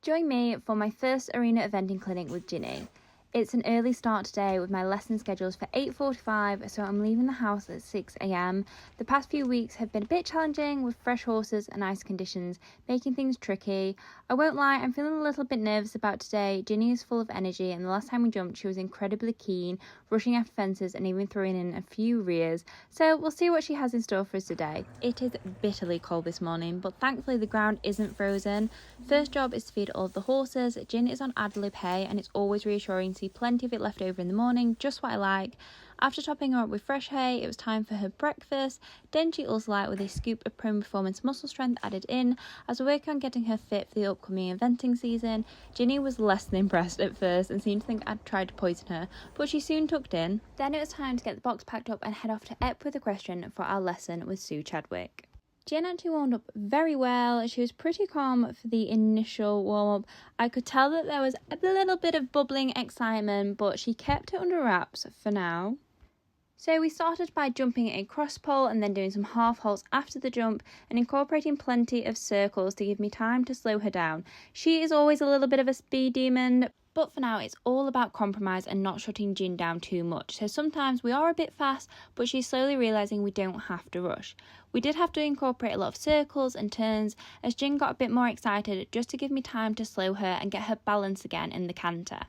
Join me for my first arena eventing clinic with Ginny. It's an early start today with my lesson scheduled for 8:45, so I'm leaving the house at 6 a.m. The past few weeks have been a bit challenging with fresh horses and ice conditions, making things tricky. I won't lie, I'm feeling a little bit nervous about today. Ginny is full of energy, and the last time we jumped, she was incredibly keen, rushing after fences and even throwing in a few rears. So we'll see what she has in store for us today. It is bitterly cold this morning, but thankfully the ground isn't frozen. First job is to feed all of the horses. Ginny is on ad lib hay, and it's always reassuring to see plenty of it left over in the morning, just what I like. After topping her up with fresh hay, it was time for her breakfast. Denji Ultralight with a scoop of Prone Performance muscle strength added in. As we work on getting her fit for the upcoming eventing season, Ginny was less than impressed at first and seemed to think I'd tried to poison her, but she soon tucked in. Then it was time to get the box packed up and head off to Epworth Equestrian for our lesson with Sue Chadwick. Jen actually warmed up very well. She was pretty calm for the initial warm-up. I could tell that there was a little bit of bubbling excitement, but she kept it under wraps for now. So we started by jumping a cross pole and then doing some half halts after the jump and incorporating plenty of circles to give me time to slow her down. She is always a little bit of a speed demon, but for now it's all about compromise and not shutting Jin down too much. So sometimes we are a bit fast, but she's slowly realising we don't have to rush. We did have to incorporate a lot of circles and turns as Jin got a bit more excited just to give me time to slow her and get her balance again in the canter.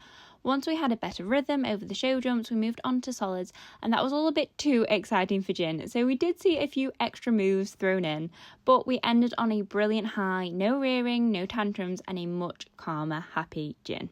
Once we had a better rhythm over the show jumps, we moved on to solids, and that was all a bit too exciting for Jin, so we did see a few extra moves thrown in, but we ended on a brilliant high, no rearing, no tantrums, and a much calmer, happy Jin.